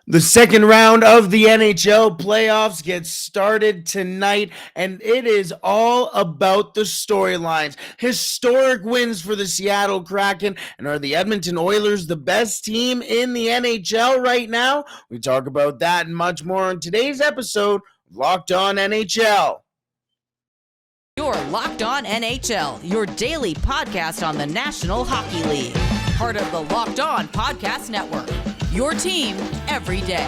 The second round of the NHL playoffs gets started tonight, and it is all about the storylines. Historic wins for the Seattle Kraken, and are the Edmonton Oilers the best team in the NHL right now? We talk about that and much more on today's episode of Locked On NHL. You're Locked On NHL, your daily podcast on the National Hockey League. Part of the Locked On Podcast Network, your team every day.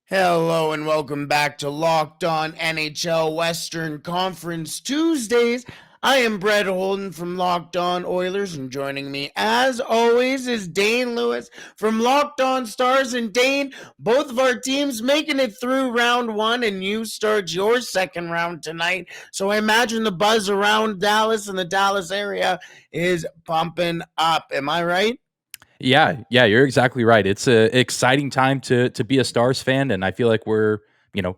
Hello and welcome back to Locked On NHL Western Conference Tuesdays. I am Brett Holden from Locked On Oilers, and joining me, as always, is Dane Lewis from Locked On Stars. And Dane, both of our teams making it through round one, and you start your second round tonight. So I imagine the buzz around Dallas and the Dallas area is pumping up. Am I right? Yeah, you're exactly right. It's an exciting time to be a Stars fan, and I feel like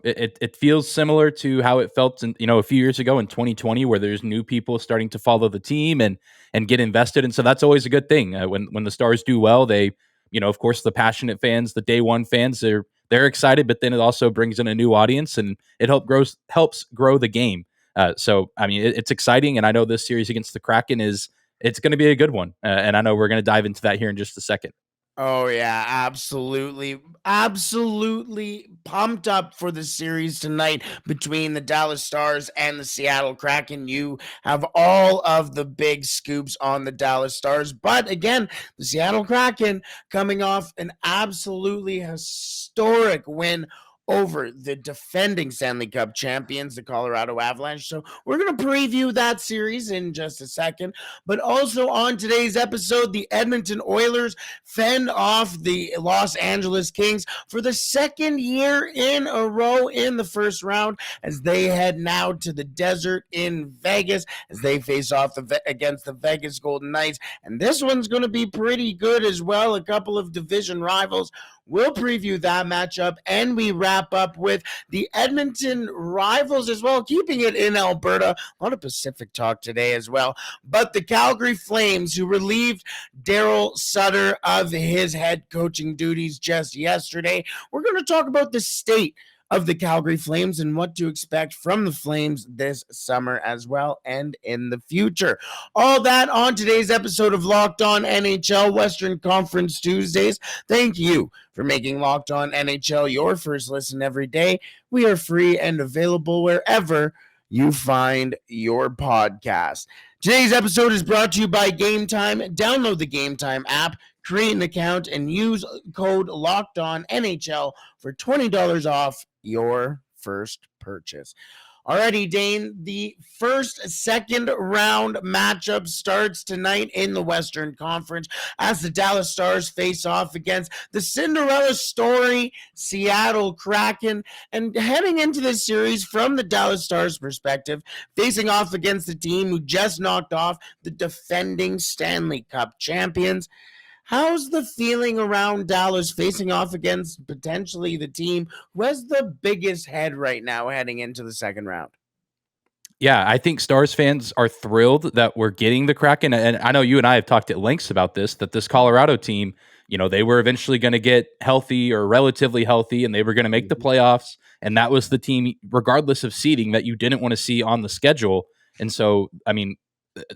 it feels similar to how it felt a few years ago in 2020, where there's new people starting to follow the team and get invested, and so that's always a good thing. When the Stars do well, they, of course, the passionate fans, the day one fans, they're excited, but then it also brings in a new audience, and it helps grow the game. So I mean, it's exciting, and I know this series against the Kraken it's going to be a good one. And I know we're going to dive into that here in just a second. Oh, yeah, absolutely. Absolutely pumped up for the series tonight between the Dallas Stars and the Seattle Kraken. You have all of the big scoops on the Dallas Stars. But again, the Seattle Kraken coming off an absolutely historic win over the defending Stanley Cup champions, the Colorado Avalanche. So we're going to preview that series in just a second. But also on today's episode, the Edmonton Oilers fend off the Los Angeles Kings for the second year in a row in the first round, as they head now to the desert in Vegas as they face off against the Vegas Golden Knights. And this one's going to be pretty good as well. A couple of division rivals. We'll preview that matchup, and we wrap up with the Edmonton rivals as well, keeping it in Alberta. A lot of Pacific talk today as well. But the Calgary Flames, who relieved Darryl Sutter of his head coaching duties just yesterday. We're going to talk about the state of the Calgary Flames and what to expect from the Flames this summer as well and in the future. All that on today's episode of Locked On NHL Western Conference Tuesdays. Thank you for making Locked On NHL your first listen every day. We are free and available wherever you find your podcast. Today's episode is brought to you by Game Time. Download the Game Time app, create an account, and use code LOCKEDONNHL for $20 off your first purchase. Alrighty, Dane, the second round matchup starts tonight in the Western Conference as the Dallas Stars face off against the Cinderella story Seattle Kraken. And heading into this series from the Dallas Stars perspective, facing off against the team who just knocked off the defending Stanley Cup champions. How's the feeling around Dallas facing off against potentially the team who has the biggest head right now heading into the second round? Yeah, I think Stars fans are thrilled that we're getting the Kraken. And I know you and I have talked at lengths about that this Colorado team, they were eventually going to get healthy or relatively healthy, and they were going to make the playoffs. And that was the team, regardless of seeding, that you didn't want to see on the schedule. And so, I mean,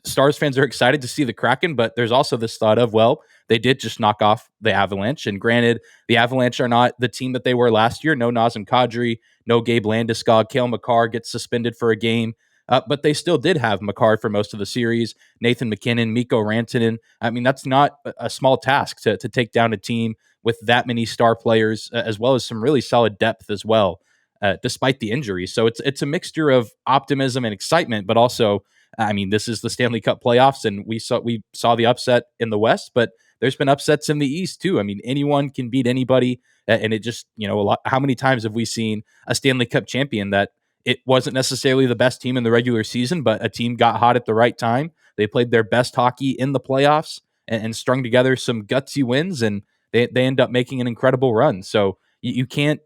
Stars fans are excited to see the Kraken, but there's also this thought of, well, they did just knock off the Avalanche. And granted, the Avalanche are not the team that they were last year. No Nazem Kadri, no Gabe Landeskog. Cale Makar gets suspended for a game. But they still did have Makar for most of the series. Nathan McKinnon, Mikko Rantanen. I mean, that's not a small task to take down a team with that many star players, as well as some really solid depth as well, despite the injuries. So it's a mixture of optimism and excitement, but also, I mean, this is the Stanley Cup playoffs, and we saw the upset in the West, but there's been upsets in the East too. I mean, anyone can beat anybody, and it just, how many times have we seen a Stanley Cup champion that it wasn't necessarily the best team in the regular season, but a team got hot at the right time. They played their best hockey in the playoffs and strung together some gutsy wins, and they end up making an incredible run. So you can't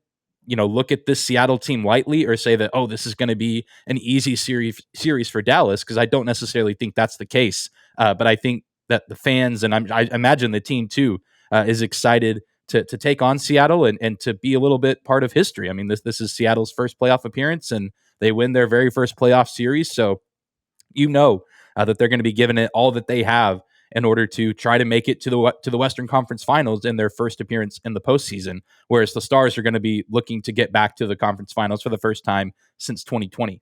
look at this Seattle team lightly or say that, oh, this is going to be an easy series for Dallas, because I don't necessarily think that's the case. But I think that the fans, and I imagine the team too, is excited to take on Seattle and to be a little bit part of history. I mean, this is Seattle's first playoff appearance, and they win their very first playoff series. So that they're going to be giving it all that they have in order to try to make it to the Western Conference Finals in their first appearance in the postseason, whereas the Stars are going to be looking to get back to the conference finals for the first time since 2020.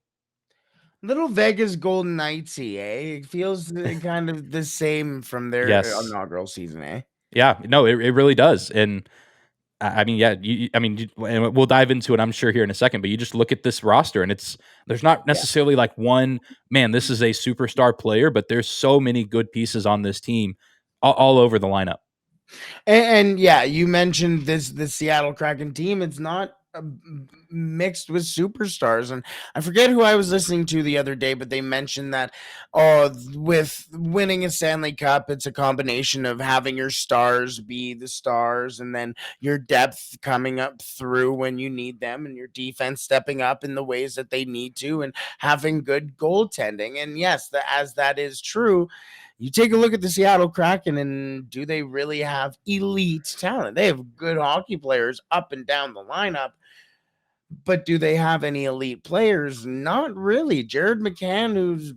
Little Vegas Golden Knights-y, eh? It feels kind of the same from their Yes. inaugural season, eh? Yeah, no, it really does. And I mean, yeah, and we'll dive into it, I'm sure, here in a second, but you just look at this roster and there's not necessarily like one, man, this is a superstar player, but there's so many good pieces on this team all over the lineup. And yeah, you mentioned the Seattle Kraken team. It's not mixed with superstars, and I forget who I was listening to the other day, but they mentioned that with winning a Stanley Cup, it's a combination of having your stars be the stars, and then your depth coming up through when you need them, and your defense stepping up in the ways that they need to, and having good goaltending. And yes, as that is true, you take a look at the Seattle Kraken, and do they really have elite talent? They have good hockey players up and down the lineup, but do they have any elite players? Not really. Jared McCann, who's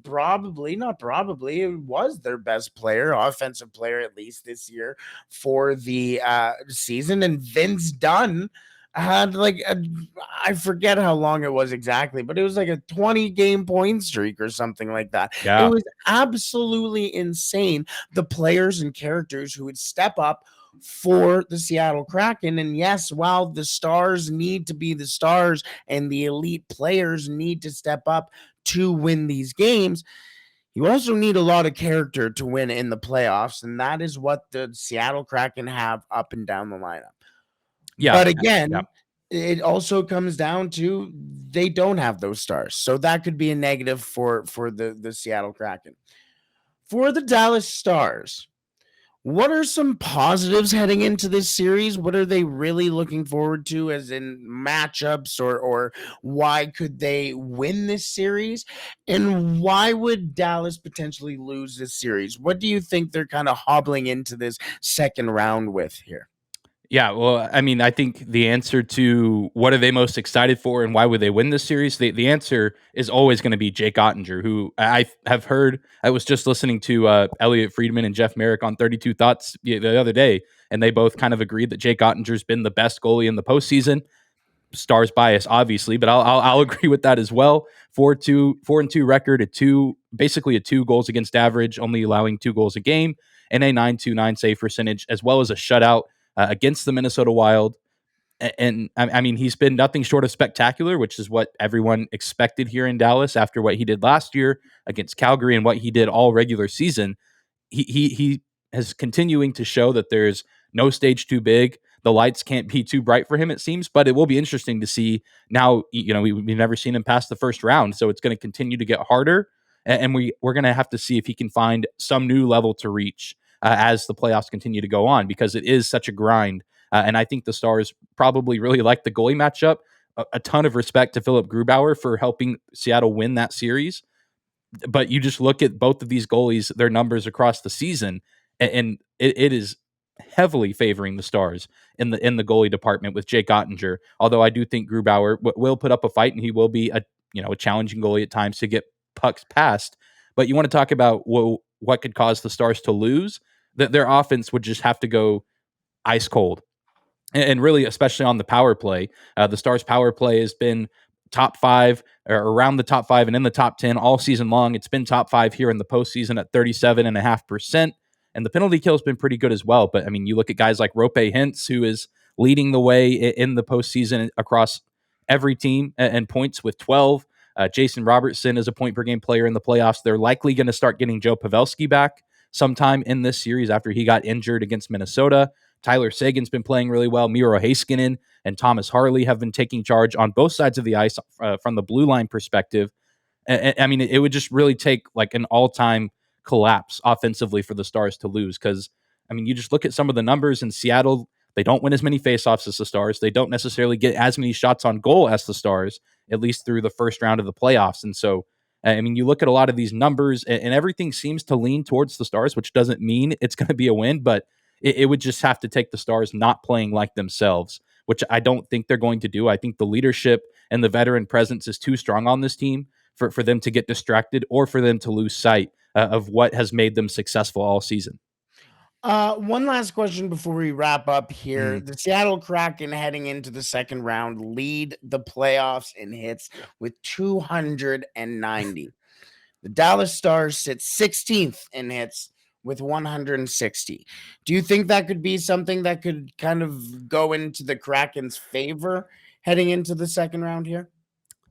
was their best player, offensive player at least this year for the season, and Vince Dunn had I forget how long it was exactly, but it was like a 20-game point streak or something like that. Yeah. It was absolutely insane. The players and characters who would step up for the Seattle Kraken. And yes, while the stars need to be the stars and the elite players need to step up to win these games, you also need a lot of character to win in the playoffs. And that is what the Seattle Kraken have up and down the lineup. Yeah. But again, it also comes down to they don't have those stars. So that could be a negative for the Seattle Kraken. For the Dallas Stars, what are some positives heading into this series? What are they really looking forward to, as in matchups, or why could they win this series? And why would Dallas potentially lose this series? What do you think they're kind of hobbling into this second round with here? Yeah, well, I mean, I think the answer to what are they most excited for and why would they win this series, the answer is always going to be Jake Ottinger, who I have heard. I was just listening to Elliot Friedman and Jeff Merrick on 32 Thoughts the other day, and they both kind of agreed that Jake Ottinger's been the best goalie in the postseason. Stars bias, obviously, but I'll agree with that as well. 4-2 record, basically a 2 goals against average, only allowing 2 goals a game, and a .929 save percentage, as well as a shutout against the Minnesota Wild. And I mean, he's been nothing short of spectacular, which is what everyone expected here in Dallas after what he did last year against Calgary and what he did all regular season. He has continuing to show that there's no stage too big. The lights can't be too bright for him, it seems, but it will be interesting to see now. We've never seen him past the first round, so it's going to continue to get harder. And we're going to have to see if he can find some new level to reach as the playoffs continue to go on, because it is such a grind. And I think the Stars probably really like the goalie matchup. A ton of respect to Philip Grubauer for helping Seattle win that series. But you just look at both of these goalies, their numbers across the season, and it is heavily favoring the Stars in the goalie department with Jake Ottinger. Although I do think Grubauer will put up a fight, and he will be a challenging goalie at times to get pucks past. But you want to talk about what could cause the Stars to lose? That their offense would just have to go ice cold. And really, especially on the power play, the Stars' power play has been top 5 or around the top 5 and in the top 10 all season long. It's been top 5 here in the postseason at 37.5%. And the penalty kill has been pretty good as well. But I mean, you look at guys like Roope Hintz, who is leading the way in the postseason across every team and points with 12. Jason Robertson is a point per game player in the playoffs. They're likely going to start getting Joe Pavelski back sometime in this series after he got injured against Minnesota. Tyler Sagan's been playing really well. Miro Heiskanen and Thomas Harley have been taking charge on both sides of the ice from the blue line perspective. I mean, it would just really take like an all-time collapse offensively for the Stars to lose, because, I mean, you just look at some of the numbers in Seattle. They don't win as many faceoffs as the Stars. They don't necessarily get as many shots on goal as the Stars, at least through the first round of the playoffs. And so, I mean, you look at a lot of these numbers and everything seems to lean towards the Stars, which doesn't mean it's going to be a win, but it would just have to take the Stars not playing like themselves, which I don't think they're going to do. I think the leadership and the veteran presence is too strong on this team for them to get distracted or for them to lose sight of what has made them successful all season. One last question before we wrap up here. Mm. The Seattle Kraken heading into the second round lead the playoffs in hits with 290. The Dallas Stars sit 16th in hits with 160. Do you think that could be something that could kind of go into the Kraken's favor heading into the second round here?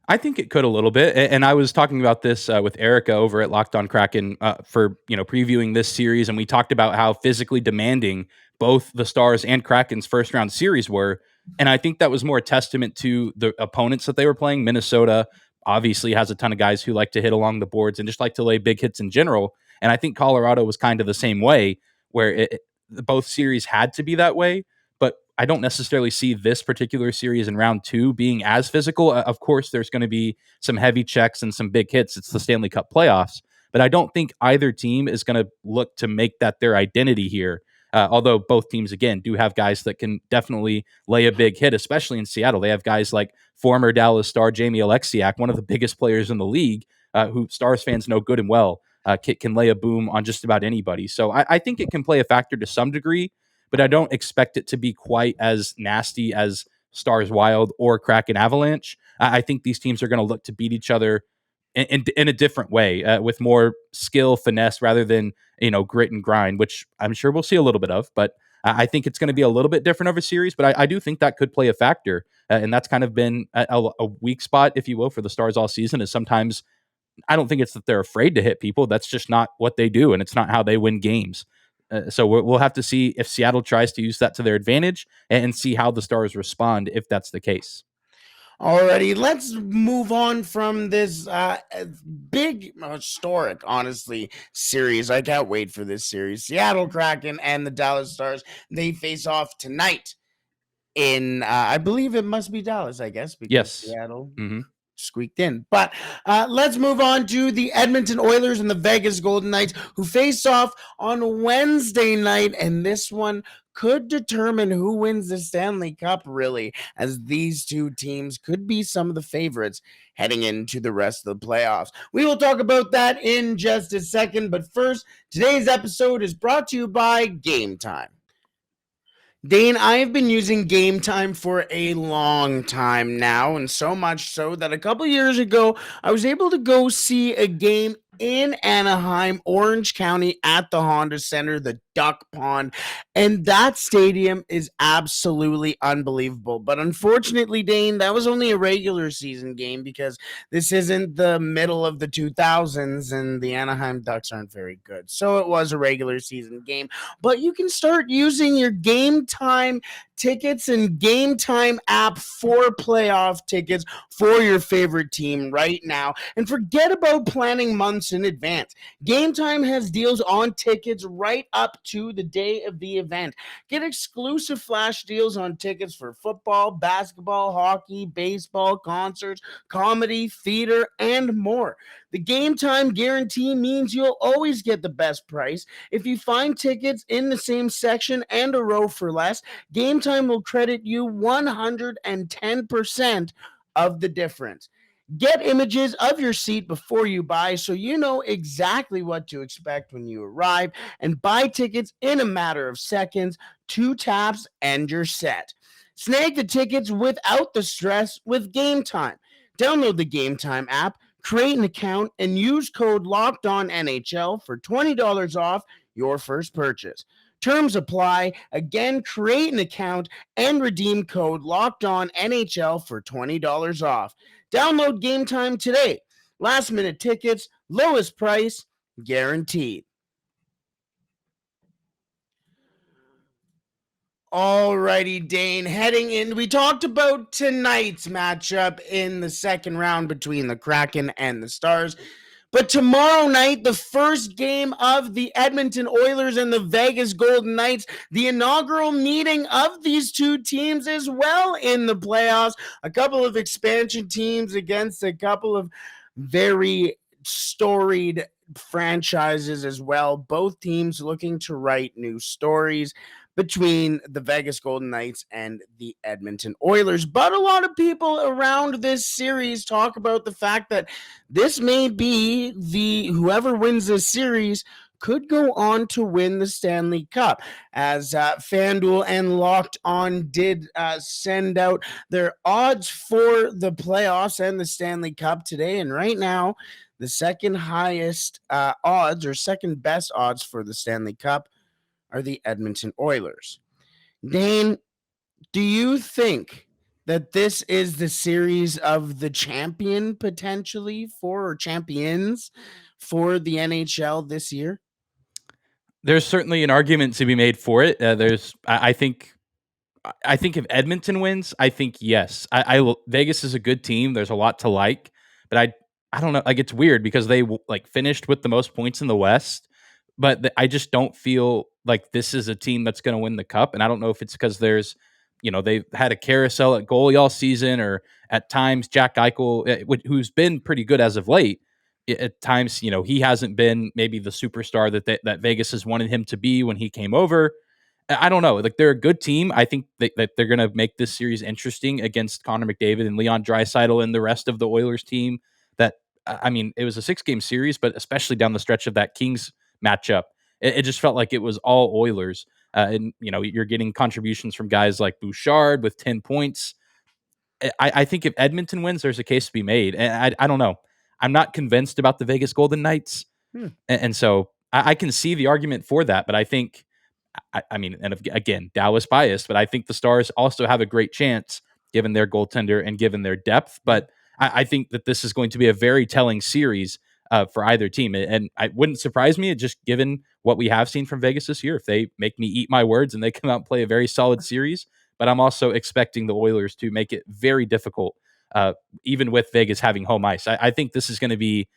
I think it could a little bit, and I was talking about this with Erica over at Locked On Kraken for previewing this series, and we talked about how physically demanding both the Stars and Kraken's first round series were, and I think that was more a testament to the opponents that they were playing. Minnesota obviously has a ton of guys who like to hit along the boards and just like to lay big hits in general, and I think Colorado was kind of the same way, where both series had to be that way. But I don't necessarily see this particular series in round two being as physical. Of course, there's going to be some heavy checks and some big hits. It's the Stanley Cup playoffs. But I don't think either team is going to look to make that their identity here. Although both teams, again, do have guys that can definitely lay a big hit, especially in Seattle. They have guys like former Dallas star Jamie Alexiak, one of the biggest players in the league, who Stars fans know good and well, can lay a boom on just about anybody. So I think it can play a factor to some degree, but I don't expect it to be quite as nasty as Stars Wild or Kraken Avalanche. I think these teams are going to look to beat each other in a different way, with more skill, finesse, rather than grit and grind, which I'm sure we'll see a little bit of. But I think it's going to be a little bit different of a series. But I do think that could play a factor, and that's kind of been a weak spot, if you will, for the Stars all season. Is sometimes I don't think it's that they're afraid to hit people. That's just not what they do, and it's not how they win games. So we'll have to see if Seattle tries to use that to their advantage and see how the Stars respond if that's the case. Alrighty, let's move on from this big, historic, honestly, series. I can't wait for this series. Seattle Kraken and the Dallas Stars, they face off tonight in, I believe it must be Dallas, I guess, because Yes. Seattle Mm-hmm. squeaked in. But let's move on to the Edmonton Oilers and the Vegas Golden Knights, who face off on Wednesday night, and this one could determine who wins the Stanley Cup, really, as these two teams could be some of the favorites heading into the rest of the playoffs. We will talk about that in just a second, but first, today's episode is brought to you by Game Time. Dane, I have been using Game Time for a long time now, and so much so that a couple years ago, I was able to go see a game in Anaheim, Orange County, at the Honda Center, the Duck Pond, and that stadium is absolutely unbelievable. But unfortunately, Dane, that was only a regular season game because this isn't the middle of the 2000s, and the Anaheim Ducks aren't very good. So it was a regular season game. But you can start using your Game Time tickets and Game Time app for playoff tickets for your favorite team right now. And forget about planning months in advance. Game Time has deals on tickets right up to the day of the event. Get exclusive flash deals on tickets for football, basketball, hockey, baseball, concerts, comedy, theater, and more. The Game Time guarantee means you'll always get the best price. If you find tickets in the same section and a row for less, Game Time will credit you 110% of the difference. Get images of your seat before you buy so you know exactly what to expect when you arrive, and buy tickets in a matter of seconds, 2 taps, and you're set. Snag the tickets without the stress with Game Time. Download the Game Time app, create an account, and use code LOCKEDONNHL for $20 off your first purchase. Terms apply. Again, create an account and redeem code LOCKEDONNHL for $20 off. Download Game Time today. Last minute tickets, lowest price, guaranteed. Alrighty, Dane, heading in, we talked about tonight's matchup in the second round between the Kraken and the Stars. But tomorrow night, the first game of the Edmonton Oilers and the Vegas Golden Knights, the inaugural meeting of these two teams as well in the playoffs. A couple of expansion teams against a couple of very storied franchises as well. Both teams looking to write new stories between the Vegas Golden Knights and the Edmonton Oilers. But a lot of people around this series talk about the fact that this may be whoever wins this series could go on to win the Stanley Cup, as FanDuel and Locked On did send out their odds for the playoffs and the Stanley Cup today. And right now, the second highest odds, or second best odds for the Stanley Cup, are the Edmonton Oilers. Dane, do you think that this is the series of the champion potentially or champions for the NHL this year? There's certainly an argument to be made for it. I think if Edmonton wins, I think yes. Vegas is a good team. There's a lot to like, but I don't know. Like, it's weird because they finished with the most points in the West, but I just don't feel like this is a team that's going to win the cup. And I don't know if it's because they've had a carousel at goalie all season, or at times Jack Eichel, who's been pretty good as of late. At times, he hasn't been maybe the superstar that Vegas has wanted him to be when he came over. I don't know. Like, they're a good team. I think that they're going to make this series interesting against Connor McDavid and Leon Draisaitl and the rest of the Oilers team. It was a 6-game series, but especially down the stretch of that Kings matchup, it just felt like it was all Oilers. And you're getting contributions from guys like Bouchard with 10 points. I think if Edmonton wins, there's a case to be made. And I don't know. I'm not convinced about the Vegas Golden Knights. And so I can see the argument for that. But I think, again, Dallas biased, but I think the Stars also have a great chance given their goaltender and given their depth. But I think that this is going to be a very telling series for either team. And it wouldn't surprise me, just given what we have seen from Vegas this year, if they make me eat my words and they come out and play a very solid series. But I'm also expecting the Oilers to make it very difficult, even with Vegas having home ice. I think this is going to be,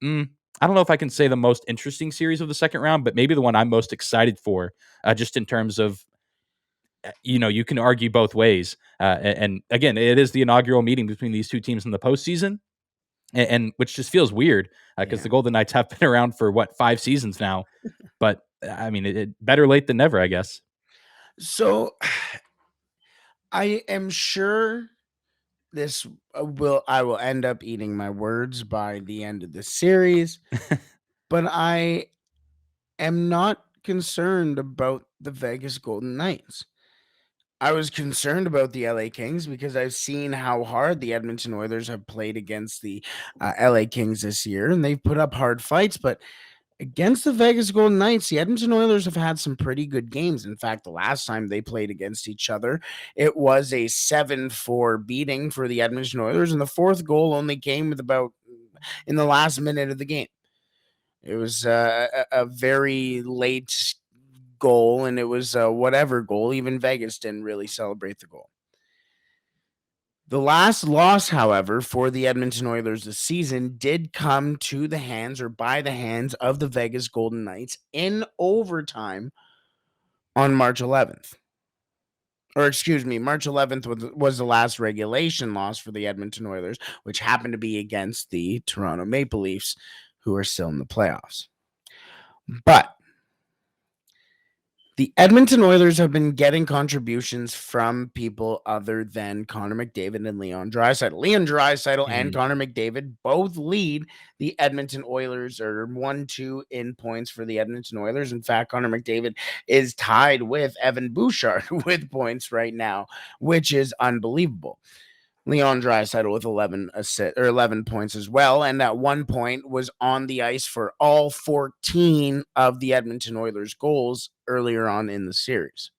I don't know if I can say the most interesting series of the second round, but maybe the one I'm most excited for, just in terms of, you can argue both ways. And again, it is the inaugural meeting between these two teams in the postseason, and which just feels weird because the Golden Knights have been around for 5 seasons now. But it better late than never, I guess. So I am sure I will end up eating my words by the end of the series, but I am not concerned about the Vegas Golden Knights. I was concerned about the LA Kings because I've seen how hard the Edmonton Oilers have played against the LA Kings this year, and they've put up hard fights, but against the Vegas Golden Knights, the Edmonton Oilers have had some pretty good games. In fact, the last time they played against each other, it was a 7-4 beating for the Edmonton Oilers, and the fourth goal only came in the last minute of the game. It was a very late goal, and it was whatever goal. Even Vegas didn't really celebrate the goal. The last loss, however, for the Edmonton Oilers this season did come to the hands, or by the hands, of the Vegas Golden Knights in overtime on March 11th. Or excuse me, March 11th was the last regulation loss for the Edmonton Oilers, which happened to be against the Toronto Maple Leafs, who are still in the playoffs. But the Edmonton Oilers have been getting contributions from people other than Connor McDavid and Leon Draisaitl. Leon Draisaitl and Connor McDavid both lead the Edmonton Oilers, or 1-2 in points for the Edmonton Oilers. In fact, Connor McDavid is tied with Evan Bouchard with points right now, which is unbelievable. Leon Draisaitl with 11 points as well, and at one point was on the ice for all 14 of the Edmonton Oilers goals earlier on in the series.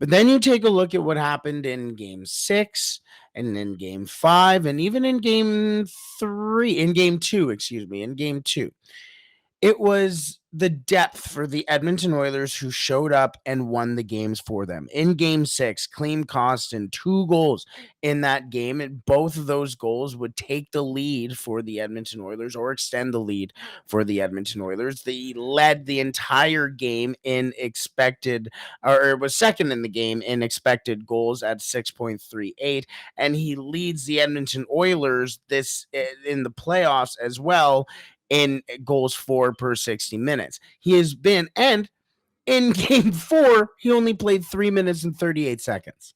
But then you take a look at what happened in Game 6 and in Game 5 and even in Game 2. It was the depth for the Edmonton Oilers, who showed up and won the games for them. In game 6, Klim Kostin, 2 goals in that game, and both of those goals would take the lead for the Edmonton Oilers or extend the lead for the Edmonton Oilers. They led the entire game in expected, or it was second in the game in expected goals at 6.38, and he leads the Edmonton Oilers this in the playoffs as well in goals for per 60 minutes. He has been, and in game 4, he only played 3 minutes and 38 seconds.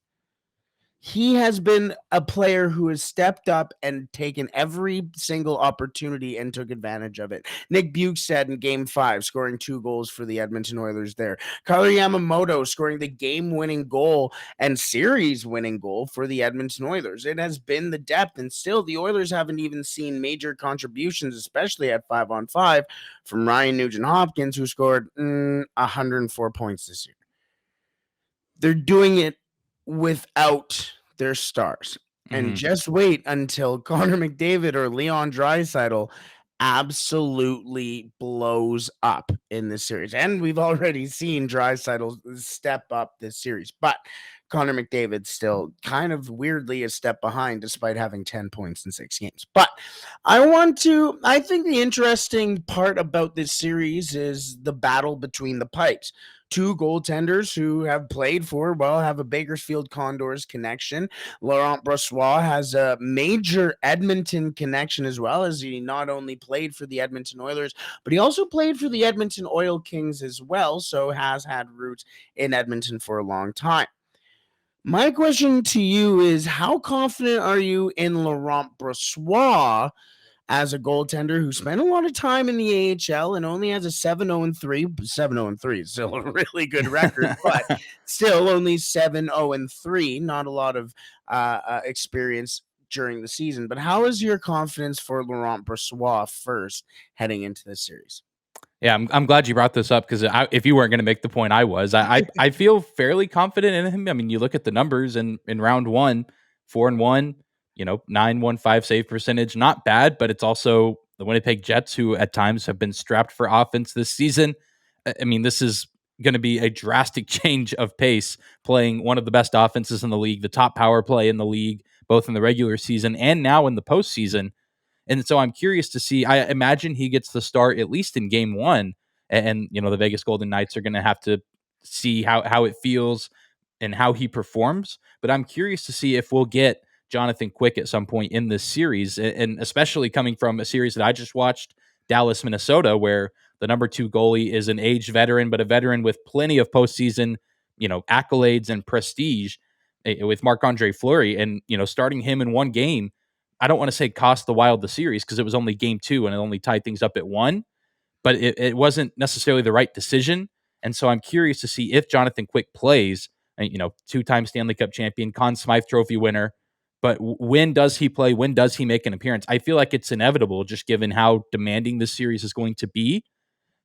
He has been a player who has stepped up and taken every single opportunity and took advantage of it. Nick Bukestad in game 5, scoring 2 goals for the Edmonton Oilers there. Kailer Yamamoto scoring the game-winning goal and series-winning goal for the Edmonton Oilers. It has been the depth, and still the Oilers haven't even seen major contributions, especially at 5-on-5, from Ryan Nugent-Hopkins, who scored 104 points this year. They're doing it without their stars. And just wait until Connor McDavid or Leon Draisaitl absolutely blows up in this series. And we've already seen Draisaitl step up this series, but Connor McDavid still kind of weirdly a step behind despite having 10 points in 6 games. But I think the interesting part about this series is the battle between the pipes. 2 goaltenders who have played for, have a Bakersfield Condors connection. Laurent Brossoit has a major Edmonton connection as well, as he not only played for the Edmonton Oilers, but he also played for the Edmonton Oil Kings as well, so has had roots in Edmonton for a long time. My question to you is, how confident are you in Laurent Brossoit as a goaltender who spent a lot of time in the AHL and only has a 7-0-3. 7-0-3 is still a really good record, but still only 7-0-3. Not a lot of experience during the season. But how is your confidence for Laurent Brossoit first heading into this series? Yeah, I'm glad you brought this up, because if you weren't going to make the point, I was. I feel fairly confident in him. I mean, you look at the numbers in round 1, 4-1, 9.15 save percentage, not bad, but it's also the Winnipeg Jets, who at times have been strapped for offense this season. I mean, this is going to be a drastic change of pace, playing one of the best offenses in the league, the top power play in the league, both in the regular season and now in the postseason. And so I'm curious to see. I imagine he gets the start at least in game 1, and the Vegas Golden Knights are going to have to see how it feels and how he performs. But I'm curious to see if we'll get Jonathan Quick at some point in this series, and especially coming from a series that I just watched, Dallas, Minnesota, where the number 2 goalie is an aged veteran, but a veteran with plenty of postseason, accolades and prestige, with Marc-Andre Fleury, and starting him in one game, I don't want to say cost the Wild the series, because it was only game 2 and it only tied things up at 1, but it wasn't necessarily the right decision. And so I'm curious to see if Jonathan Quick plays, 2-time Stanley Cup champion, Conn Smythe Trophy winner. But when does he play? When does he make an appearance? I feel like it's inevitable, just given how demanding this series is going to be.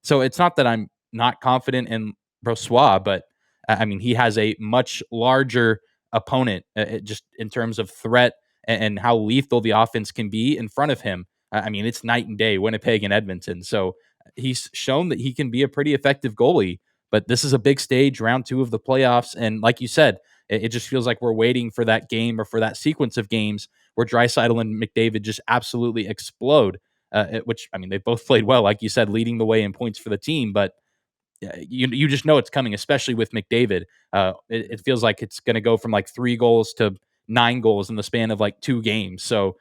So it's not that I'm not confident in Brossoit, but I mean, he has a much larger opponent, just in terms of threat and how lethal the offense can be in front of him. I mean, it's night and day, Winnipeg and Edmonton. So he's shown that he can be a pretty effective goalie, but this is a big stage, round 2 of the playoffs. And like you said, it just feels like we're waiting for that game, or for that sequence of games where Draisaitl and McDavid just absolutely explode. Which, I mean, they both played well, like you said, leading the way in points for the team, but you just know it's coming, especially with McDavid. It feels like it's going to go from like 3 goals to 9 goals in the span of like 2 games. So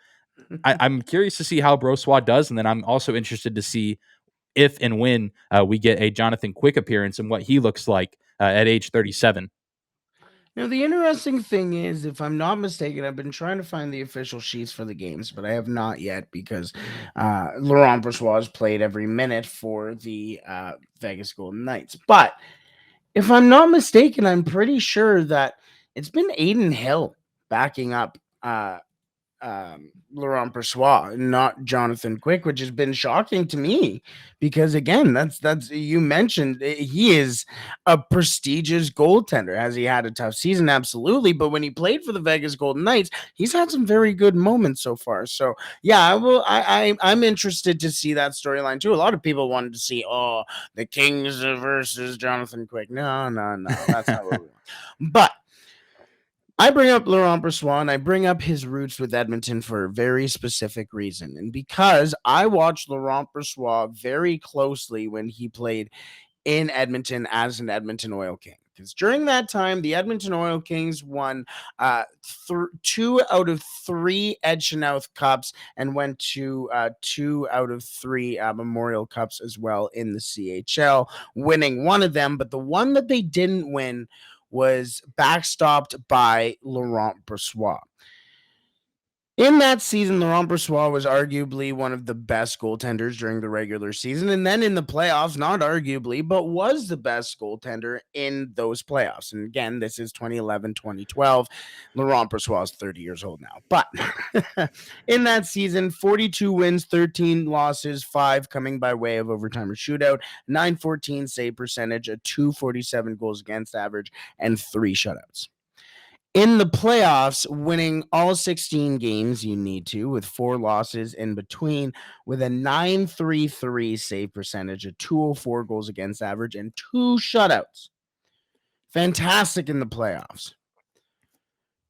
I'm curious to see how Brossoit does, and then I'm also interested to see if and when we get a Jonathan Quick appearance and what he looks like at age 37. The interesting thing is, if I'm not mistaken, I've been trying to find the official sheets for the games, but I have not yet, because Laurent Brossoit has played every minute for the Vegas Golden Knights. But if I'm not mistaken, I'm pretty sure that it's been Adin Hill backing up Laurent Brossoit, not Jonathan Quick, which has been shocking to me because again, that's you mentioned he is a prestigious goaltender. Has he had a tough season? Absolutely, but when he played for the Vegas Golden Knights, he's had some very good moments so far. So yeah, I will. I'm interested to see that storyline too. A lot of people wanted to see the Kings versus Jonathan Quick. No, that's not what we want. But I bring up Laurent Brossoit and I bring up his roots with Edmonton for a very specific reason. And because I watched Laurent Brossoit very closely when he played in Edmonton as an Edmonton Oil King. Because during that time, the Edmonton Oil Kings won 2 out of 3 Ed Chynoweth Cups and went to 2 out of 3 Memorial Cups as well in the CHL, winning one of them. But the one that they didn't win was backstopped by Laurent Brossoit. In that season, Laurent Brossoit was arguably one of the best goaltenders during the regular season. And then in the playoffs, not arguably, but was the best goaltender in those playoffs. And again, this is 2011, 2012. Laurent Brossoit is 30 years old now. But in that season, 42 wins, 13 losses, 5 coming by way of overtime or shootout, 914 save percentage, a 247 goals against average, and 3 shutouts. In the playoffs, winning all 16 games you need to, with 4 losses in between, with a 933 save percentage, a 204 goals against average, and 2 shutouts. Fantastic in the playoffs.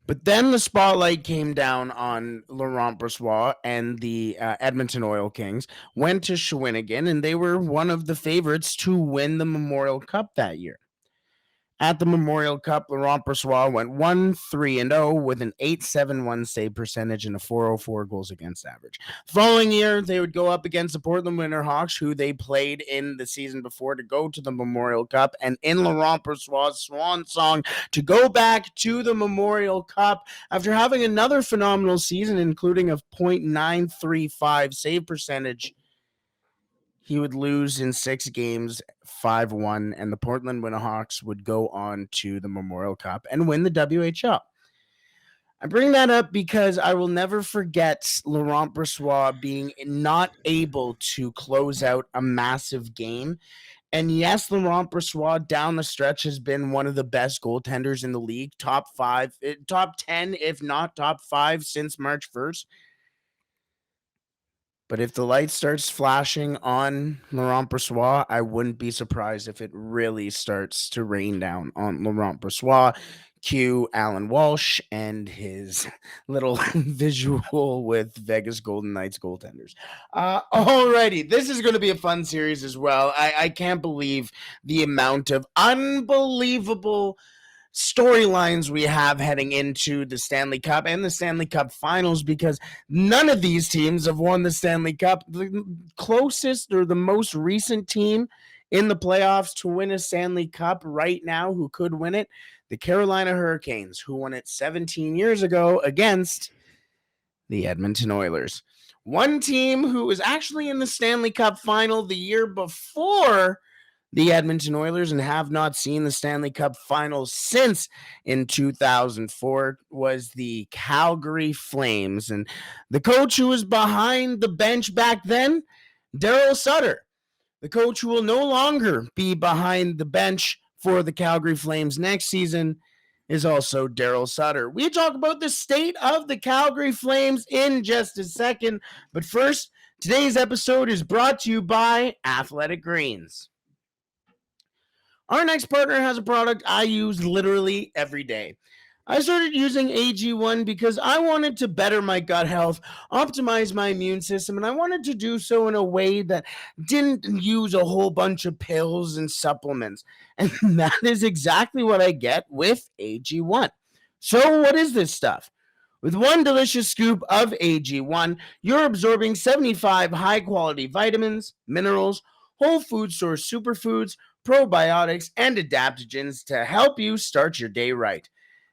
But then the spotlight came down on Laurent Brossoit and the Edmonton Oil Kings, went to Shawinigan, and they were one of the favorites to win the Memorial Cup that year. At the Memorial Cup, Laurent Brossoit went 1-3-0 with an 871 save percentage and a 404 goals against average. The following year, they would go up against the Portland Winterhawks, who they played in the season before to go to the Memorial Cup. And in Laurent Brossoit's swan song to go back to the Memorial Cup after having another phenomenal season, including a .935 save percentage, he would lose in 6 games, 5-1, and the Portland Winterhawks would go on to the Memorial Cup and win the WHL. I bring that up because I will never forget Laurent Brossoit being not able to close out a massive game. And yes, Laurent Brossoit down the stretch has been one of the best goaltenders in the league, top 10, if not top 5 since March 1st. But if the light starts flashing on Laurent Brossoit, I wouldn't be surprised if it really starts to rain down on Laurent Brossoit. Cue Alan Walsh and his little visual with Vegas Golden Knights goaltenders. Alrighty, this is going to be a fun series as well. I can't believe the amount of unbelievable storylines we have heading into the Stanley Cup and the Stanley Cup finals, because none of these teams have won the Stanley Cup. The closest or the most recent team in the playoffs to win a Stanley Cup right now who could win it, the Carolina Hurricanes, who won it 17 years ago against the Edmonton Oilers. One team who was actually in the Stanley Cup final the year before the Edmonton Oilers and have not seen the Stanley Cup finals since in 2004 was the Calgary Flames. And the coach who was behind the bench back then, Darryl Sutter. The coach who will no longer be behind the bench for the Calgary Flames next season is also Darryl Sutter. We talk about the state of the Calgary Flames in just a second. But first, today's episode is brought to you by Athletic Greens. Our next partner has a product I use literally every day. I started using AG1 because I wanted to better my gut health, optimize my immune system, and I wanted to do so in a way that didn't use a whole bunch of pills and supplements. And that is exactly what I get with AG1. So what is this stuff? With one delicious scoop of AG1, you're absorbing 75 high-quality vitamins, minerals, whole food source superfoods, probiotics, and adaptogens to help you start your day right.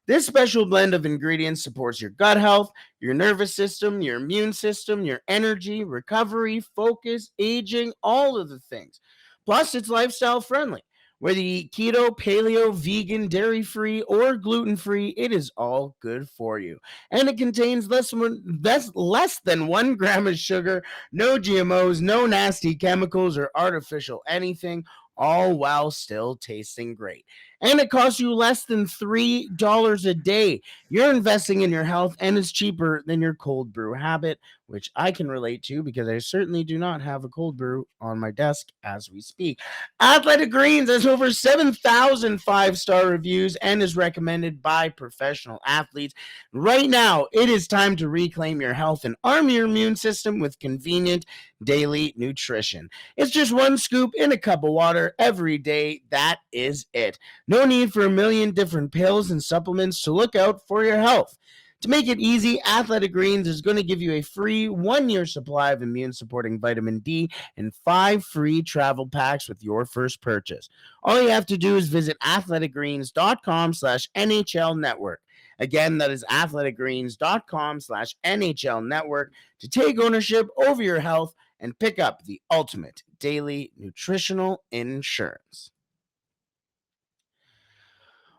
This special blend of ingredients supports your gut health, your nervous system, your immune system, your energy, recovery, focus, aging, all of the things. Plus, it's lifestyle friendly. Whether you eat keto, paleo, vegan, dairy-free, or gluten-free, it is all good for you. And it contains less than 1 gram of sugar, no GMOs, no nasty chemicals or artificial anything, all while still tasting great. And it costs you less than $3 a day. You're investing in your health, and it's cheaper than your cold brew habit, which I can relate to because I certainly do not have a cold brew on my desk as we speak. Athletic Greens has over 7,000 five-star reviews and is recommended by professional athletes. Right now, it is time to reclaim your health and arm your immune system with convenient daily nutrition. It's just 1 scoop in a cup of water every day. That is it. No need for a million different pills and supplements to look out for your health. To make it easy, Athletic Greens is going to give you a free 1-year supply of immune-supporting vitamin D and 5 free travel packs with your first purchase. All you have to do is visit athleticgreens.com/NHL Network. Again, that is athleticgreens.com/NHL Network to take ownership over your health and pick up the ultimate daily nutritional insurance.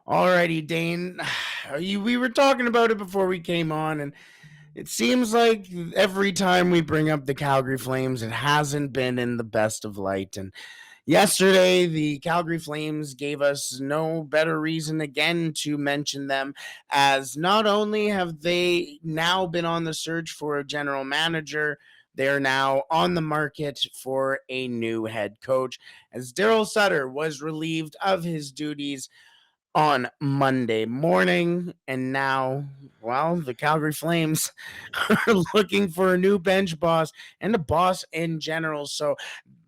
Alrighty, Dane. We were talking about it before we came on, and it seems like every time we bring up the Calgary Flames, it hasn't been in the best of light. And yesterday, the Calgary Flames gave us no better reason again to mention them, as not only have they now been on the search for a general manager, they're now on the market for a new head coach, as Darryl Sutter was relieved of his duties on Monday morning. And now, well, the Calgary Flames are looking for a new bench boss and a boss in general. So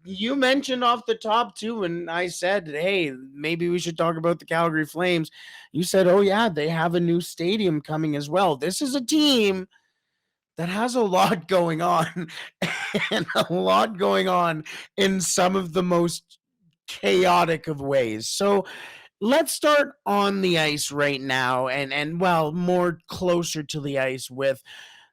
you mentioned off the top too, and I said, hey, maybe we should talk about the Calgary Flames. You said, oh yeah, they have a new stadium coming as well. This is a team that has a lot going on and a lot going on in some of the most chaotic of ways. So let's start on the ice right now, and well, more closer to the ice with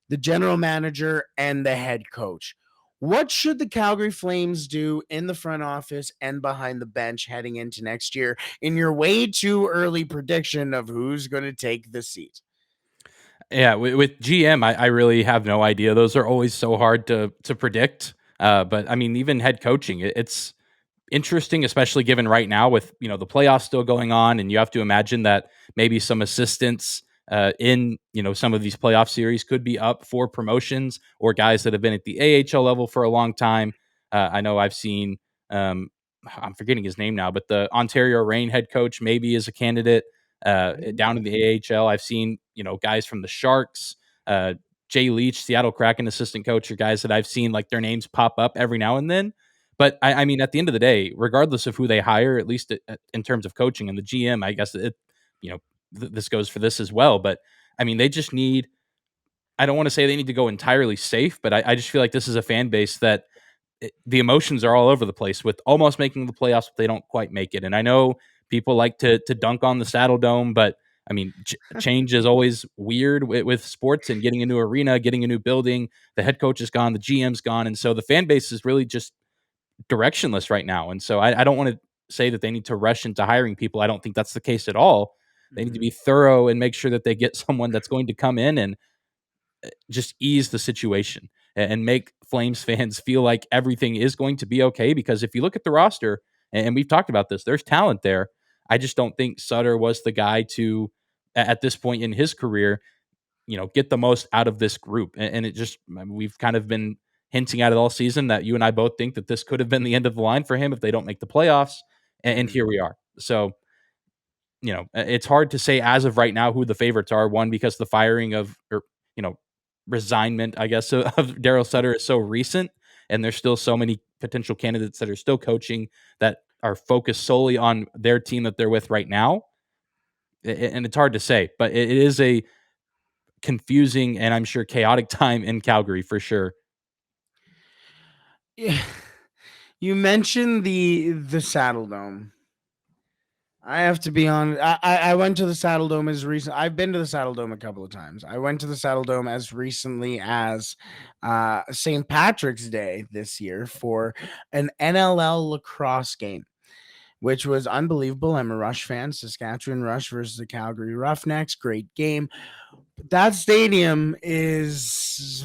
the general manager and the head coach. What should the Calgary Flames do in the front office and behind the bench heading into next year in your way too early prediction of who's going to take the seat? Yeah, with GM, I really have no idea. Those are always so hard to predict. But I mean, even head coaching, it's interesting, especially given right now with the playoffs still going on, and you have to imagine that maybe some assistants in some of these playoff series could be up for promotions, or guys that have been at the AHL level for a long time. I know I've seen I'm forgetting his name now, but the Ontario Reign head coach maybe is a candidate down in the AHL. I've seen guys from the Sharks. Jay Leach, Seattle Kraken assistant coach, are guys that I've seen like their names pop up every now and then. But I mean, at the end of the day, regardless of who they hire, at least in terms of coaching and the GM, I guess this goes for this as well. But I mean, they just need. I don't want to say they need to go entirely safe, but I just feel like this is a fan base that the emotions are all over the place with almost making the playoffs, but they don't quite make it. And I know people like to dunk on the Saddle Dome, but I mean, change is always weird with sports and getting a new arena, getting a new building. The head coach is gone, the GM's gone, and so the fan base is really just directionless right now. And so I don't want to say that they need to rush into hiring people. I don't think that's the case at all. They need to be thorough and make sure that they get someone that's going to come in and just ease the situation and make Flames fans feel like everything is going to be okay. Because if you look at the roster, and we've talked about this, there's talent there. I just don't think Sutter was the guy to, at this point in his career, get the most out of this group. And it just, I mean, we've kind of been hinting at it all season that you and I both think that this could have been the end of the line for him if they don't make the playoffs. And here we are. So, it's hard to say as of right now who the favorites are. One, because the firing resignment, I guess, of Darryl Sutter is so recent, and there's still so many potential candidates that are still coaching that are focused solely on their team that they're with right now. And it's hard to say, but it is a confusing and I'm sure chaotic time in Calgary for sure. Yeah. You mentioned the Saddle Dome. I have to be honest. I went to the Saddle Dome as recent. I've been to the Saddle Dome a couple of times. I went to the Saddle Dome as recently as St. Patrick's Day this year for an NLL lacrosse game, which was unbelievable. I'm a Rush fan. Saskatchewan Rush versus the Calgary Roughnecks. Great game. But that stadium is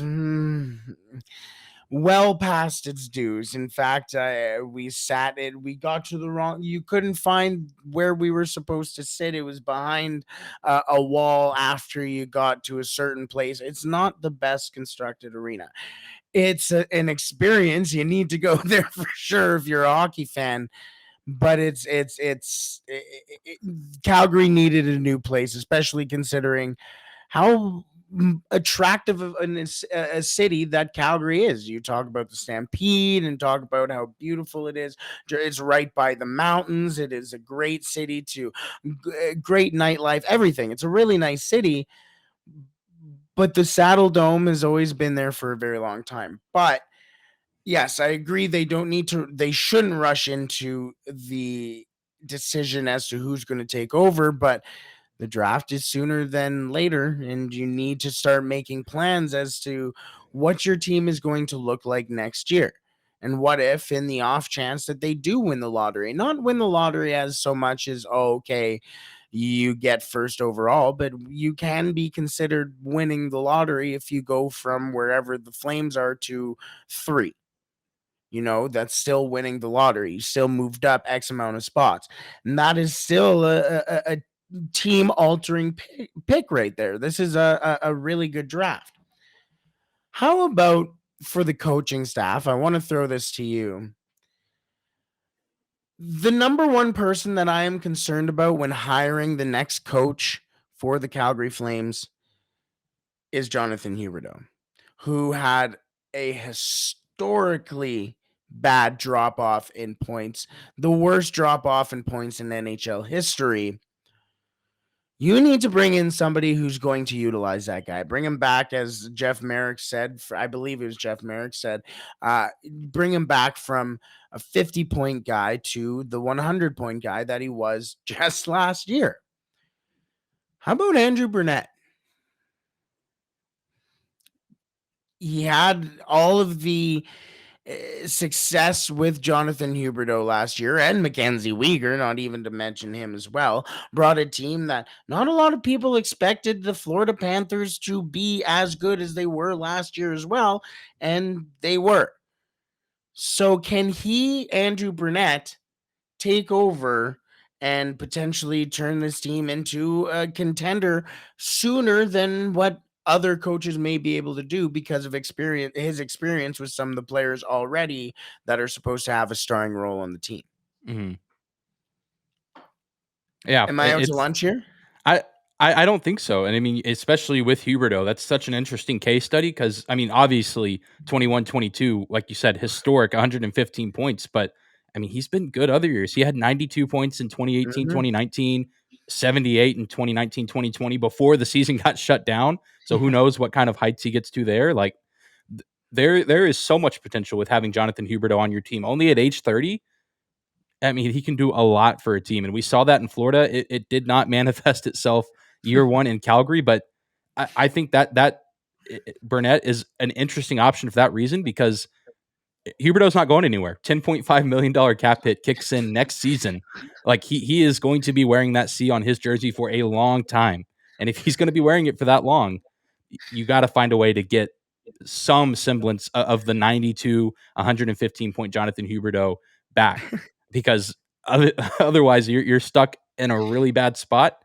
well past its dues. In fact, we got to the wrong, you couldn't find where we were supposed to sit. It was behind a wall after you got to a certain place. It's not the best constructed arena. It's an experience. You need to go there for sure if you're a hockey fan. But Calgary needed a new place, especially considering how attractive of a city that Calgary is. You talk about the Stampede and talk about how beautiful it is. It's right by the mountains. It is a great city to great nightlife, everything. It's a really nice city. But the Saddle Dome has always been there for a very long time. But yes, I agree. They shouldn't rush into the decision as to who's going to take over, but the draft is sooner than later, and you need to start making plans as to what your team is going to look like next year. And what if, in the off chance that they do win the lottery, not win the lottery as so much as, oh, okay, you get first overall, but you can be considered winning the lottery if you go from wherever the Flames are to 3. That's still winning the lottery. You still moved up X amount of spots. And that is still a team altering pick right there. This is a really good draft. How about for the coaching staff? I want to throw this to you. The number one person that I am concerned about when hiring the next coach for the Calgary Flames is Jonathan Huberdeau, who had a historically bad drop off in points, the worst drop off in points in NHL history. You need to bring in somebody who's going to utilize that guy. Bring him back, as Jeff Merrick said. I believe it was Jeff Merrick said, bring him back from a 50-point guy to the 100-point guy that he was just last year. How about Andrew Burnett? He had all of the success with Jonathan Huberdeau last year, and Mackenzie Weegar, not even to mention him as well, brought a team that not a lot of people expected the Florida Panthers to be as good as they were last year as well, and they were. So can Andrew Burnett, take over and potentially turn this team into a contender sooner than what other coaches may be able to do because of his experience with some of the players already that are supposed to have a starring role on the team? Mm-hmm. Yeah. Am I out to lunch here? I don't think so. And I mean, especially with Huberdeau, that's such an interesting case study because, I mean, obviously 21-22, like you said, historic 115 points, but I mean, he's been good other years. He had 92 points in 2018, 2019, 78 in 2019, 2020 before the season got shut down. So who knows what kind of heights he gets to there. Like there is so much potential with having Jonathan Huberdeau on your team. Only at age 30, I mean, he can do a lot for a team. And we saw that in Florida. It did not manifest itself year one in Calgary, but I think that Burnett is an interesting option for that reason because Huberdeau's not going anywhere. $10.5 million cap hit kicks in next season. Like he is going to be wearing that C on his jersey for a long time. And if he's going to be wearing it for that long, you got to find a way to get some semblance of the 92, 115 point Jonathan Huberdeau back because otherwise you're stuck in a really bad spot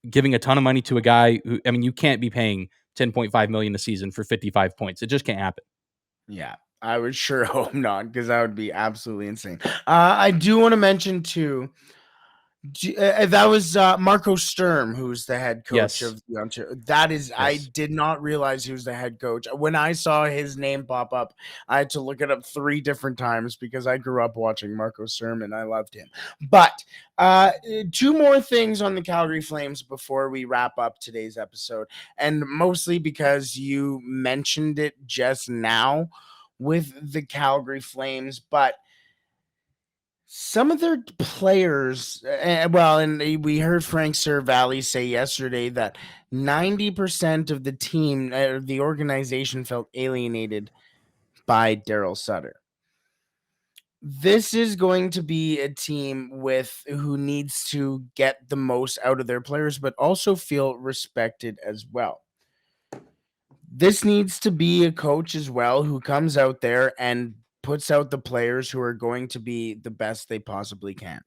giving a ton of money to a guy who, I mean, you can't be paying $10.5 million a season for 55 points. It just can't happen. Yeah, I would sure hope not, because that would be absolutely insane. I do want to mention too, that was Marco Sturm, who's the head coach of the Ontario. That is, yes. I did not realize he was the head coach. When I saw his name pop up, I had to look it up 3 different times because I grew up watching Marco Sturm and I loved him. But 2 more things on the Calgary Flames before we wrap up today's episode, and mostly because you mentioned it just now with the Calgary Flames, but some of their players, and we heard Frank Cervalli say yesterday that 90% of the team, the organization, felt alienated by Darryl Sutter. This is going to be a team who needs to get the most out of their players, but also feel respected as well. This needs to be a coach as well who comes out there and puts out the players who are going to be the best they possibly can.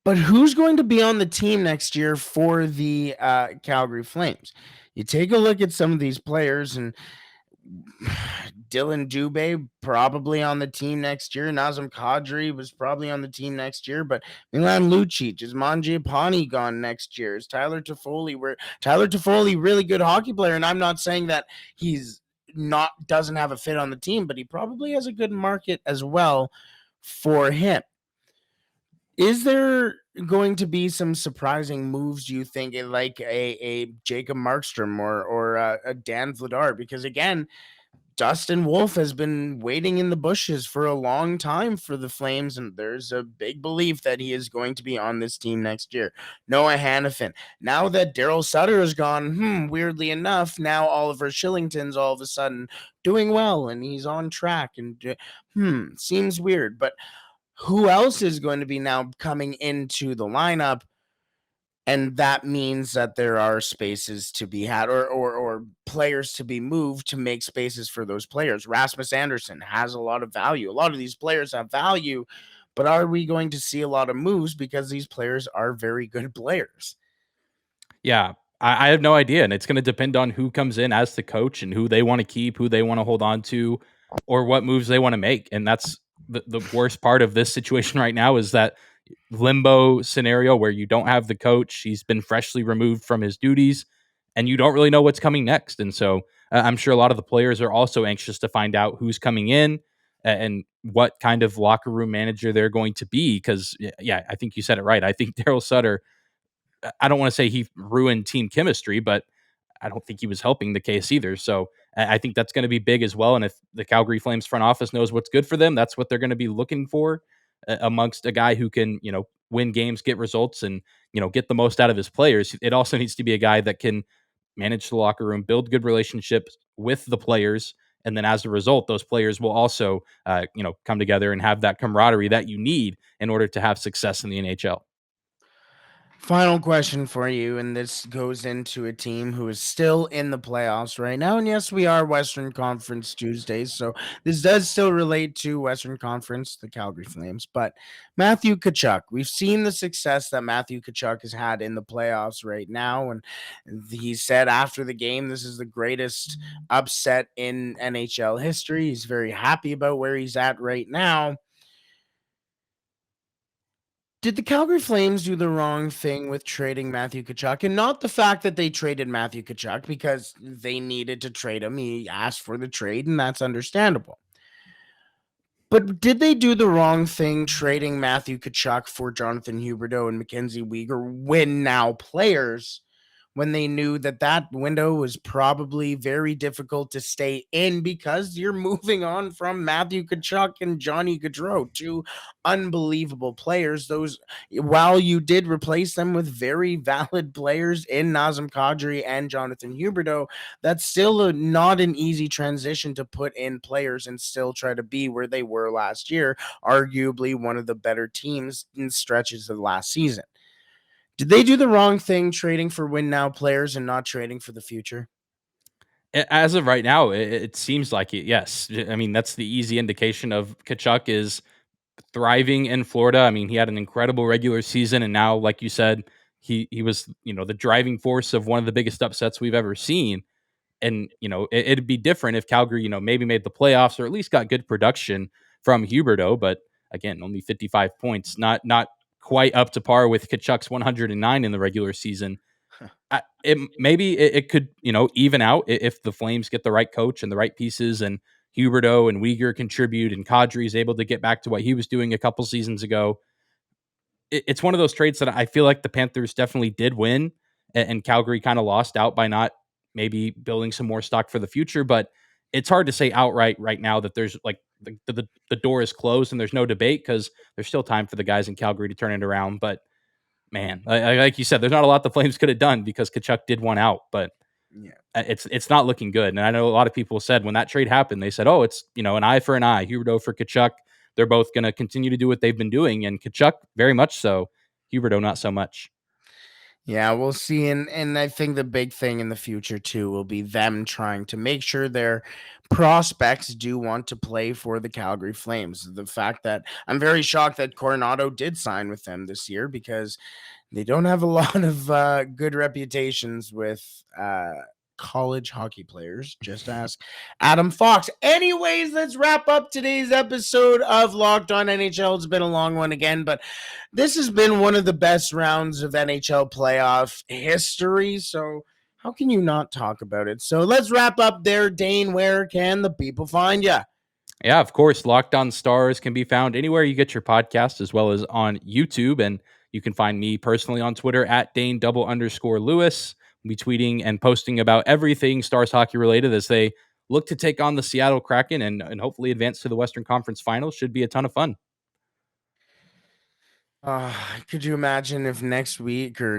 But who's going to be on the team next year for the Calgary Flames? You take a look at some of these players, and Dylan Dubé probably on the team next year. Nazem Kadri was probably on the team next year, but Milan Lucic, is Mangiapane gone next year? Is Tyler Toffoli really good hockey player? And I'm not saying that he's doesn't have a fit on the team, but he probably has a good market as well for him. Is there going to be some surprising moves, do you think, like a Jacob Markstrom or a Dan Vladar? Because again, Dustin Wolf has been waiting in the bushes for a long time for the Flames, and there's a big belief that he is going to be on this team next year. Noah Hannafin. Now that Darryl Sutter is gone, weirdly enough, now Oliver Shillington's all of a sudden doing well, and he's on track, and seems weird, but who else is going to be now coming into the lineup? And that means that there are spaces to be had or players to be moved to make spaces for those players. Rasmus Anderson has a lot of value. A lot of these players have value, but are we going to see a lot of moves because these players are very good players? Yeah, I have no idea. And it's going to depend on who comes in as the coach and who they want to keep, who they want to hold on to, or what moves they want to make. And that's the worst part of this situation right now is that limbo scenario where you don't have the coach. He's been freshly removed from his duties and you don't really know what's coming next. And so I'm sure a lot of the players are also anxious to find out who's coming in and what kind of locker room manager they're going to be. Because, yeah, I think you said it right. I think Darryl Sutter, I don't want to say he ruined team chemistry, but I don't think he was helping the case either. So I think that's going to be big as well. And if the Calgary Flames front office knows what's good for them, that's what they're going to be looking for amongst a guy who can, win games, get results, and, get the most out of his players. It also needs to be a guy that can manage the locker room, build good relationships with the players. And then as a result, those players will also, come together and have that camaraderie that you need in order to have success in the NHL. Final question for you, and this goes into a team who is still in the playoffs right now. And yes, we are Western Conference Tuesdays, so this does still relate to Western Conference, the Calgary Flames. But Matthew Tkachuk, we've seen the success that Matthew Tkachuk has had in the playoffs right now, and he said after the game, this is the greatest upset in NHL history. He's very happy about where he's at right now. Did the Calgary Flames do the wrong thing with trading Matthew Tkachuk? And not the fact that they traded Matthew Tkachuk because they needed to trade him. He asked for the trade, and that's understandable. But did they do the wrong thing trading Matthew Tkachuk for Jonathan Huberdeau and Mackenzie Weegar, win now players, when they knew that window was probably very difficult to stay in because you're moving on from Matthew Tkachuk and Johnny Gaudreau, two unbelievable players. Those, while you did replace them with very valid players in Nazem Kadri and Jonathan Huberdeau, that's still not an easy transition to put in players and still try to be where they were last year, arguably one of the better teams in stretches of last season. Did they do the wrong thing trading for win now players and not trading for the future? As of right now, it seems like it. Yes, I mean that's the easy indication of Tkachuk is thriving in Florida. I mean he had an incredible regular season, and now, like you said, he was the driving force of one of the biggest upsets we've ever seen. And it'd be different if Calgary maybe made the playoffs or at least got good production from Huberdeau, but again only 55 points, not quite up to par with Kachuk's 109 in the regular season. It could even out if the Flames get the right coach and the right pieces, and Huberdeau and Weegar contribute, and Kadri is able to get back to what he was doing a couple seasons ago. It's one of those trades that I feel like the Panthers definitely did win, and Calgary kind of lost out by not maybe building some more stock for the future. But it's hard to say outright right now that there's like the door is closed and there's no debate because there's still time for the guys in Calgary to turn it around. But man, like you said, there's not a lot the Flames could have done because Tkachuk did one out, but Yeah. it's not looking good. And I know a lot of people said when that trade happened, they said, "Oh, it's an eye for an eye, Huberdeau for Tkachuk." they're both going to continue to do what they've been doing. And Kachuk, very much so. Huberdeau, not so much. Yeah, we'll see. And I think the big thing in the future, too, will be them trying to make sure their prospects do want to play for the Calgary Flames. The fact that I'm very shocked that Coronado did sign with them this year, because they don't have a lot of good reputations with college hockey players. Just ask Adam Fox. Anyways, let's wrap up today's episode of Locked On NHL. It's been a long one again, but this has been one of the best rounds of NHL playoff history. So how can you not talk about it? So let's wrap up there. Dane, where can the people find you? Yeah, of course. Locked On Stars can be found anywhere you get your podcast, as well as on YouTube. And you can find me personally on Twitter at Dane_Lewis. I'll be tweeting and posting about everything Stars hockey related as they look to take on the Seattle Kraken and hopefully advance to the Western Conference Finals. Should be a ton of fun. Could you imagine if next week or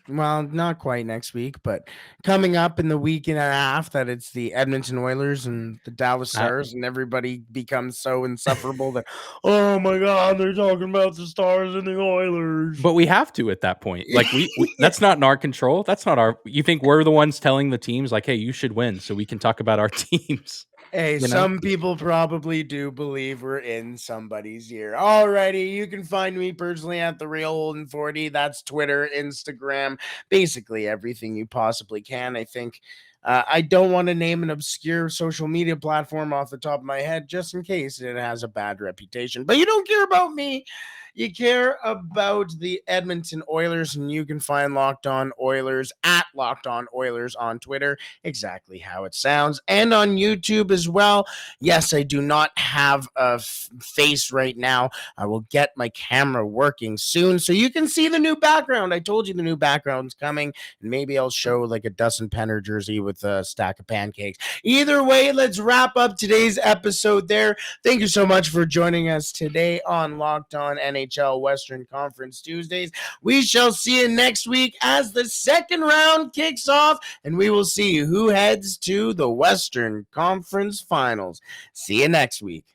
well, not quite next week, but coming up in the week and a half, that it's the Edmonton Oilers and the Dallas Stars, and everybody becomes so insufferable that, oh my God, they're talking about the Stars and the Oilers. But we have to at that point. Like we that's not in our control. That's not our. You think we're the ones telling the teams like, hey, you should win, so we can talk about our teams. Hey, some people probably do believe we're in somebody's ear. Alrighty, you can find me personally at The Real Holden 40. That's Twitter, Instagram, basically everything you possibly can. I think I don't want to name an obscure social media platform off the top of my head, just in case it has a bad reputation. But you don't care about me. You care about the Edmonton Oilers, and you can find Locked On Oilers at Locked On Oilers on Twitter, exactly how it sounds, and on YouTube as well. Yes, I do not have a face right now. I will get my camera working soon so you can see the new background. I told you the new background's coming, and maybe I'll show like a Dustin Penner jersey with a stack of pancakes. Either way, let's wrap up today's episode there. Thank you so much for joining us today on Locked On NHL Western Conference Tuesdays. We shall see you next week as the second round kicks off, and we will see who heads to the Western Conference Finals. See you next week.